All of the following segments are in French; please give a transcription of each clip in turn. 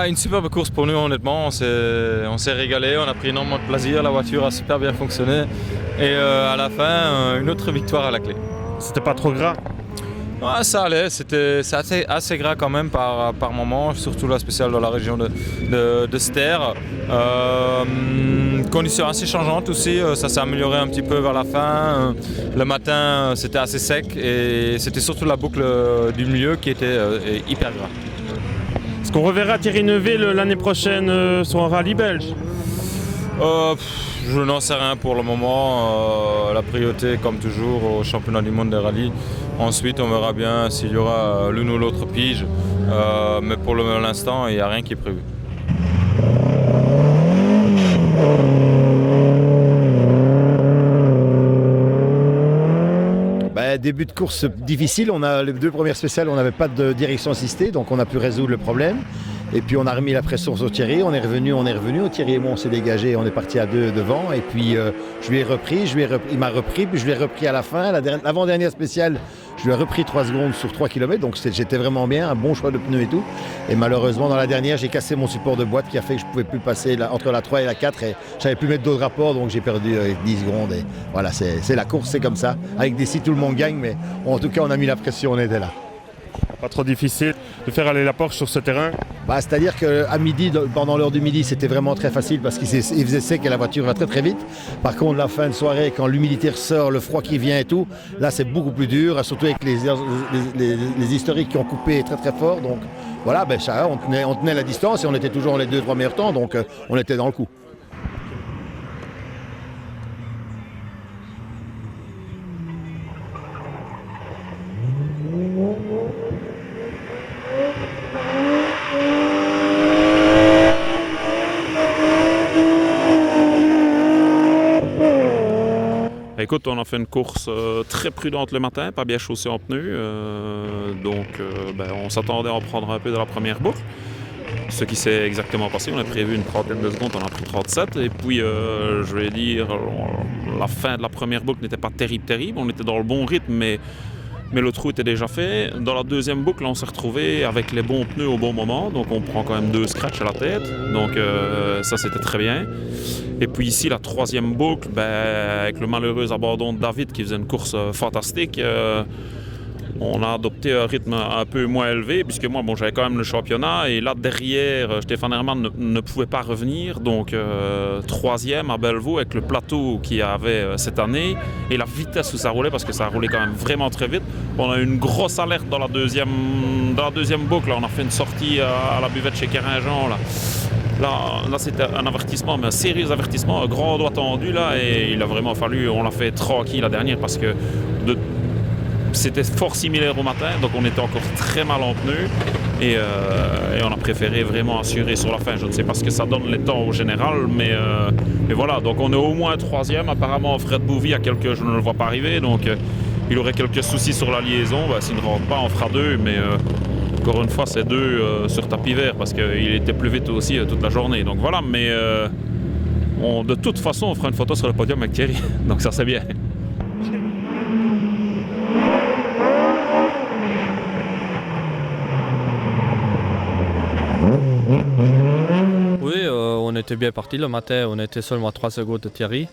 Une superbe course pour nous, honnêtement. On s'est régalé, on a pris énormément de plaisir, la voiture a super bien fonctionné. Et à la fin, une autre victoire à la clé. C'était pas trop gras? Ouais, ça allait, c'est assez gras quand même par moment, surtout la spéciale dans la région de Ster. Conditions assez changeantes aussi, ça s'est amélioré un petit peu vers la fin. Le matin, c'était assez sec et c'était surtout la boucle du milieu qui était hyper gras. Est-ce qu'on reverra Thierry Neuville l'année prochaine sur un rallye belge? Je n'en sais rien pour le moment. La priorité, comme toujours, au championnat du monde des rallyes. Ensuite, on verra bien s'il y aura l'une ou l'autre pige. Mais pour l'instant, il n'y a rien qui est prévu. Début de course difficile. Les deux premières spéciales, on n'avait pas de direction assistée, donc on a pu résoudre le problème. Et puis on a remis la pression sur Thierry, on est revenu. Thierry et moi on s'est dégagé, on est parti à deux devant. Et puis je lui ai repris, il m'a repris, puis je l'ai repris à la fin. L'avant-dernière spéciale, je lui ai repris 3 secondes sur 3 km, donc j'étais vraiment bien, un bon choix de pneus et tout. Et malheureusement dans la dernière, j'ai cassé mon support de boîte qui a fait que je ne pouvais plus passer entre la 3 et la 4 et je savais plus mettre d'autres rapports, donc j'ai perdu 10 secondes. Et voilà, c'est la course, c'est comme ça. Avec des si tout le monde gagne, mais en tout cas on a mis la pression, on était là. Pas trop difficile de faire aller la Porsche sur ce terrain? C'est-à-dire qu'à midi, pendant l'heure du midi, c'était vraiment très facile parce qu'il faisait sec et la voiture va très très vite. Par contre, la fin de soirée, quand l'humidité ressort, le froid qui vient et tout, là c'est beaucoup plus dur, surtout avec les historiques qui ont coupé très très fort. Donc voilà, on tenait la distance et on était toujours les 2-3 meilleurs temps, donc on était dans le coup. Écoute, on a fait une course très prudente le matin, pas bien chaussée en pneus. On s'attendait à en prendre un peu de la première boucle. Ce qui s'est exactement passé, on a prévu une trentaine de secondes, on a pris 37. Et puis, je vais dire, la fin de la première boucle n'était pas terrible. On était dans le bon rythme, mais le trou était déjà fait. Dans la deuxième boucle, on s'est retrouvé avec les bons pneus au bon moment. Donc on prend quand même 2 scratchs à la tête. Donc ça, c'était très bien. Et puis ici, la troisième boucle, avec le malheureux abandon de David qui faisait une course fantastique, on a adopté un rythme un peu moins élevé, puisque moi, j'avais quand même le championnat. Et là, derrière, Stéphane Hermann ne pouvait pas revenir. Donc, troisième à Bellevaux, avec le plateau qu'il y avait cette année. Et la vitesse où ça roulait, parce que ça roulait quand même vraiment très vite. On a eu une grosse alerte dans la deuxième boucle. Là, on a fait une sortie à la buvette chez Kéringean. Là, c'était un avertissement, mais un sérieux avertissement, un grand doigt tendu. Là, et il a vraiment fallu, on l'a fait tranquille la dernière, parce que c'était fort similaire au matin, donc on était encore très mal en pneus et on a préféré vraiment assurer sur la fin. Je ne sais pas ce que ça donne les temps au général, mais voilà, donc on est au moins troisième. Apparemment, Fred Bouvy a je ne le vois pas arriver, donc il aurait quelques soucis sur la liaison. S'il ne rentre pas, on fera 2, mais encore une fois, c'est 2 sur tapis vert parce qu'il était plus vite aussi toute la journée. Donc voilà, mais de toute façon, on fera une photo sur le podium avec Thierry, donc ça c'est bien. Oui, on était bien parti le matin, on était seulement à 3 secondes de Thierry.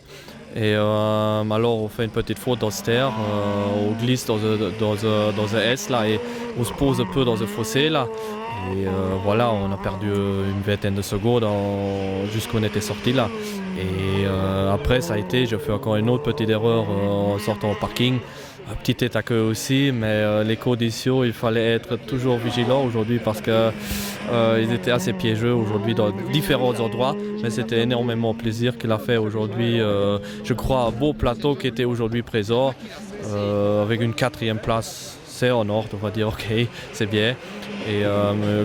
Et alors on fait une petite faute dans ce terre, on glisse dans un S là et on se pose un peu dans un fossé là. Et voilà, on a perdu une vingtaine de secondes jusqu'où on était sorti là. Et après ça a été, j'ai fait encore une autre petite erreur en sortant au parking. Un petit état que aussi, mais les conditions, il fallait être toujours vigilant aujourd'hui parce que ils étaient assez piégeux aujourd'hui dans différents endroits. Mais c'était énormément plaisir qu'il a fait aujourd'hui. Je crois un beau plateau qui était aujourd'hui présent avec une 4e place. C'est en ordre, on va dire ok, c'est bien. Et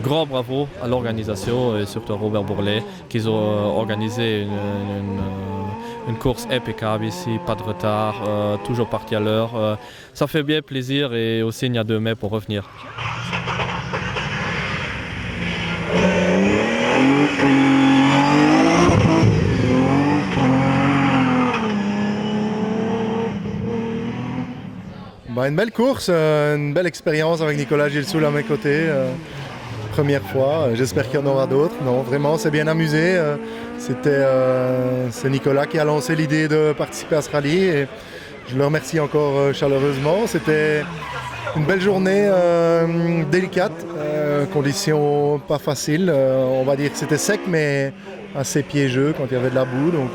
grand bravo à l'organisation et surtout à Robert Bourlet qui ont organisé une course impeccable ici, pas de retard, toujours parti à l'heure. Ça fait bien plaisir et aussi il y a 2 mai pour revenir. Une belle course, une belle expérience avec Nicolas Gilsoul à mes côtés. première fois. J'espère qu'il y en aura d'autres. Non, vraiment, c'est bien amusé. C'est Nicolas qui a lancé l'idée de participer à ce rallye et je le remercie encore chaleureusement. C'était une belle journée délicate, conditions pas faciles. On va dire que c'était sec mais assez piégeux quand il y avait de la boue. Donc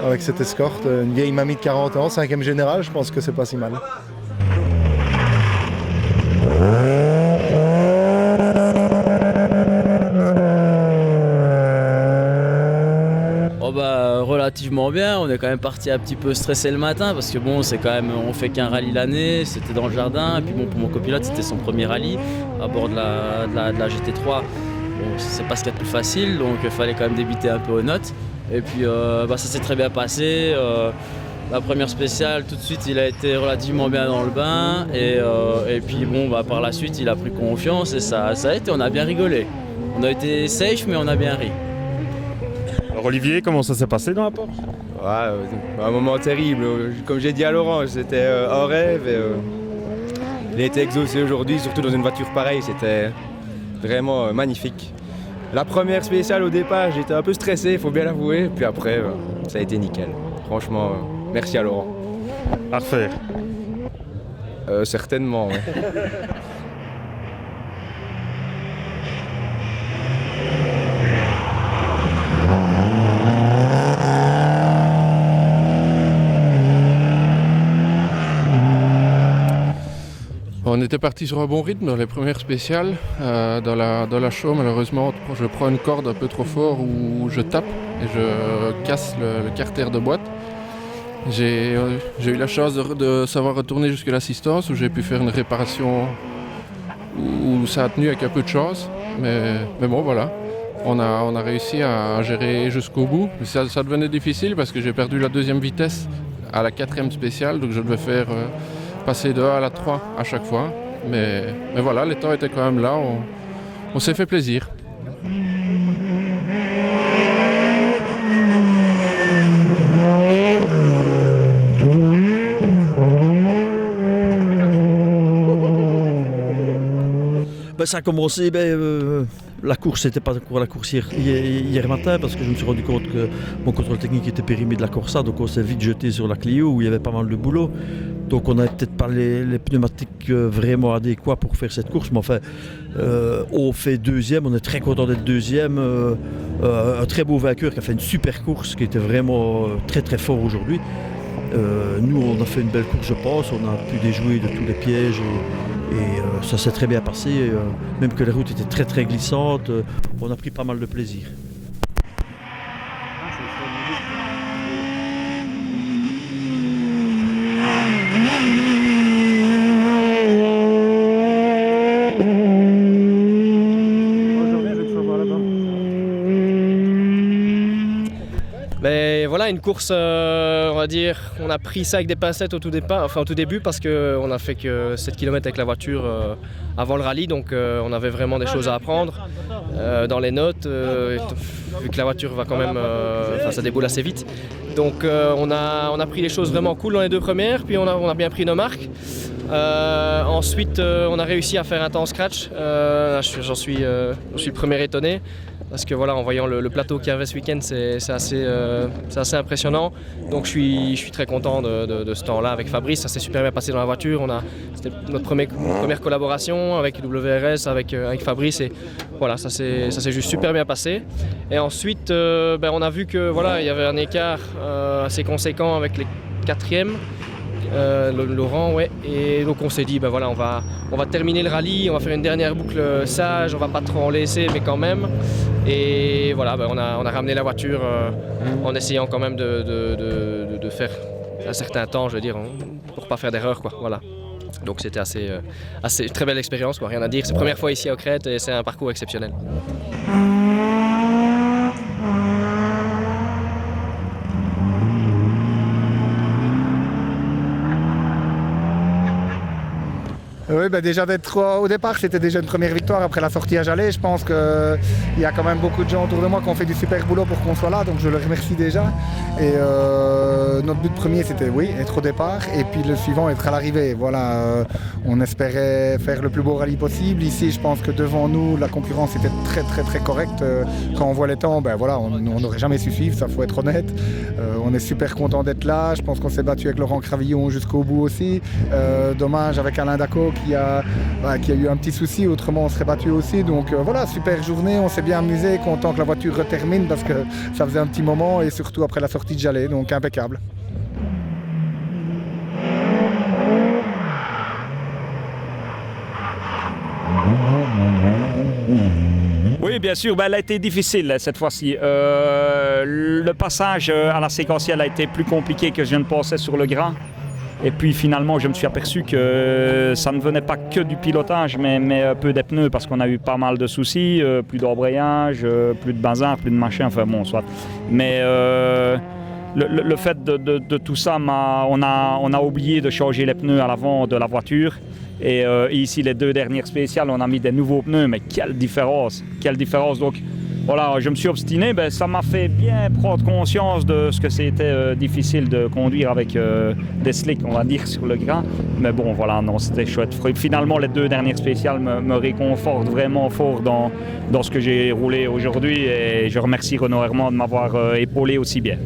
avec cette escorte, une vieille mamie de 40 ans, 5e générale, je pense que c'est pas si mal. Relativement bien, on est quand même parti un petit peu stressé le matin parce que bon, c'est quand même, on fait qu'un rallye l'année, c'était dans le jardin, et puis bon, pour mon copilote c'était son premier rallye à bord de la GT3. Bon, c'est pas ce qu'il y a de plus facile, donc il fallait quand même débiter un peu aux notes. Et puis ça s'est très bien passé. La première spéciale, tout de suite, il a été relativement bien dans le bain, et puis bon, par la suite, il a pris confiance et ça a été, on a bien rigolé. On a été safe, mais on a bien ri. Alors Olivier, comment ça s'est passé dans la Porsche? Un moment terrible. Comme j'ai dit à Laurent, c'était un rêve. Et, il a été exaucé aujourd'hui, surtout dans une voiture pareille. C'était vraiment magnifique. La première spéciale au départ, j'étais un peu stressé, il faut bien l'avouer. Puis après, ça a été nickel. Franchement, merci à Laurent. À refaire? Certainement, ouais. On était parti sur un bon rythme dans les premières spéciales. Dans la show, malheureusement, je prends une corde un peu trop fort où je tape et je casse le carter de boîte. J'ai eu la chance de savoir retourner jusqu'à l'assistance où j'ai pu faire une réparation où ça a tenu avec un peu de chance. Mais bon, voilà. On a réussi à gérer jusqu'au bout. Mais ça devenait difficile parce que j'ai perdu la deuxième vitesse à la 4e spéciale, donc je devais faire passer de 1 à la 3 à chaque fois. Mais voilà, les temps étaient quand même là, on s'est fait plaisir. Ça a commencé, la course, c'était pas encore la course hier matin parce que je me suis rendu compte que mon contrôle technique était périmé de la Corsa, donc on s'est vite jeté sur la Clio où il y avait pas mal de boulot. Donc on n'avait peut-être pas les pneumatiques vraiment adéquats pour faire cette course, mais enfin on fait deuxième, on est très content d'être deuxième. Un très beau vainqueur qui a fait une super course, qui était vraiment très très fort aujourd'hui. Nous on a fait une belle course je pense, on a pu déjouer de tous les pièges et ça s'est très bien passé, même que les routes étaient très très glissantes, on a pris pas mal de plaisir. Voilà, une course, on va dire, on a pris ça avec des pincettes au tout début parce qu'on a fait que 7 km avec la voiture avant le rallye, donc on avait vraiment des choses à apprendre dans les notes, vu que la voiture va quand même, ça déboule assez vite. Donc on a pris les choses vraiment cool dans les deux premières, puis on a bien pris nos marques. Ensuite, on a réussi à faire un temps scratch, j'en suis le premier étonné. Parce que voilà, en voyant le plateau qu'il y avait ce week-end, c'est assez impressionnant. Donc je suis très content de ce temps-là avec Fabrice. Ça s'est super bien passé dans la voiture. C'était notre première collaboration avec WRS, avec Fabrice. Et voilà, ça s'est juste super bien passé. Et ensuite, on a vu que voilà, il y avait un écart assez conséquent avec les 4e. Laurent, ouais, et donc on s'est dit voilà, on va terminer le rallye, on va faire une dernière boucle sage, on va pas trop en laisser mais quand même, et voilà, on a ramené la voiture en essayant quand même de faire un certain temps, je veux dire, pour pas faire d'erreur quoi, voilà. Donc c'était assez très belle expérience quoi, rien à dire, c'est la première fois ici à Crète et c'est un parcours exceptionnel. Oui, déjà d'être au départ, c'était déjà une première victoire après la sortie à Jalais. Je pense qu'il y a quand même beaucoup de gens autour de moi qui ont fait du super boulot pour qu'on soit là, donc je le remercie déjà. Et notre but premier, c'était être au départ, et puis le suivant, être à l'arrivée. Voilà, on espérait faire le plus beau rallye possible. Ici, je pense que devant nous, la concurrence était très très très correcte. Quand on voit les temps, on n'aurait jamais su suivre, ça faut être honnête. On est super content d'être là. Je pense qu'on s'est battu avec Laurent Cravillon jusqu'au bout aussi. Dommage avec Alain Daco qui a eu un petit souci, autrement on serait battu aussi. Donc voilà, super journée, on s'est bien amusé, content que la voiture retermine parce que ça faisait un petit moment, et surtout après la sortie de Jalais, donc impeccable. Oui, bien sûr, elle a été difficile cette fois-ci. Le passage à la séquentielle a été plus compliqué que je ne pensais sur le grain. Et puis finalement, je me suis aperçu que ça ne venait pas que du pilotage, mais un peu des pneus, parce qu'on a eu pas mal de soucis, plus d'embrayage, plus de benzin, plus de machin, enfin bon, soit. Mais le fait de tout ça, on a oublié de changer les pneus à l'avant de la voiture. Et ici, les 2 dernières spéciales, on a mis des nouveaux pneus, mais quelle différence! Donc voilà, je me suis obstiné, ça m'a fait bien prendre conscience de ce que c'était difficile de conduire avec des slicks, on va dire, sur le grain. Mais bon, voilà, non, c'était chouette. Finalement, les 2 dernières spéciales me réconfortent vraiment fort dans ce que j'ai roulé aujourd'hui, et je remercie Renault Herman de m'avoir épaulé aussi bien.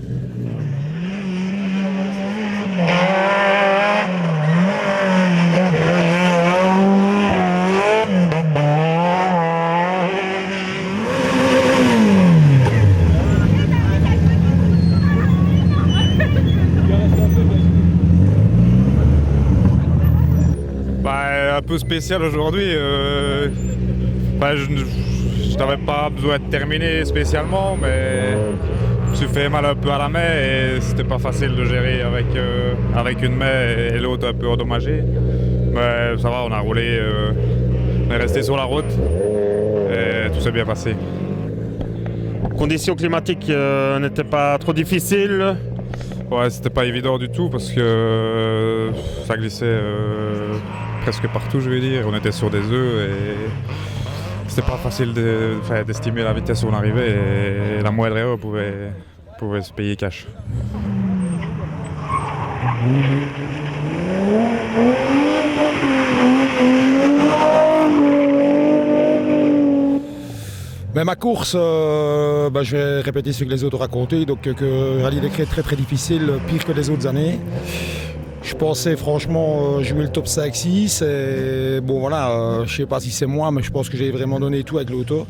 Un peu spécial aujourd'hui. Je n'avais pas besoin de terminer spécialement, mais je me suis fait mal un peu à la main et c'était pas facile de gérer avec une main et l'autre un peu endommagée. Mais ça va, on a roulé, on est resté sur la route et tout s'est bien passé. Conditions climatiques n'étaient pas trop difficiles? Ouais, c'était pas évident du tout parce que ça glissait presque partout, je vais dire. On était sur des œufs et c'était pas facile d'estimer la vitesse où on arrivait, et la moindre erreur pouvait se payer cash. Mais ma course, je vais répéter ce que les autres ont raconté, donc que Rallye des Crêts très très difficile, pire que les autres années. Je pensais franchement jouer le top 5-6 et bon voilà, je sais pas si c'est moi, mais je pense que j'ai vraiment donné tout avec l'auto.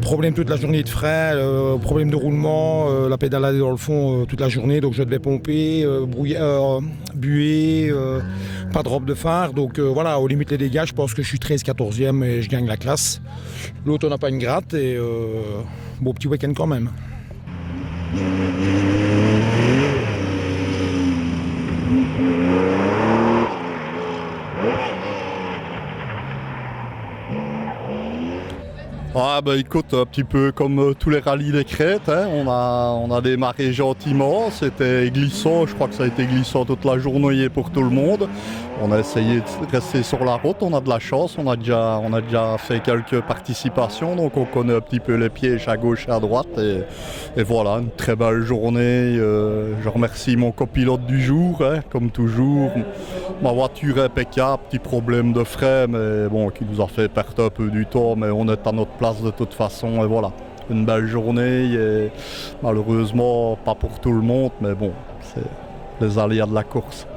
Problème toute la journée de frein, problème de roulement, la pédalade dans le fond toute la journée, donc je devais pomper, buer, pas de robe de phare, donc voilà, au limite les dégâts, je pense que je suis 13-14e et je gagne la classe. L'auto n'a pas une gratte et bon petit week-end quand même. Ah écoute, un petit peu comme tous les rallyes des crêtes, hein, on a démarré gentiment, c'était glissant, je crois que ça a été glissant toute la journée pour tout le monde. On a essayé de rester sur la route, on a de la chance, on a déjà fait quelques participations, donc on connaît un petit peu les pièges à gauche et à droite. Et voilà, une très belle journée. Je remercie mon copilote du jour, hein, comme toujours. Ma voiture est impeccable, petit problème de frein, mais bon, qui nous a fait perdre un peu du temps, mais on est à notre place de toute façon, et voilà. Une belle journée, et malheureusement pas pour tout le monde, mais bon, c'est les aléas de la course.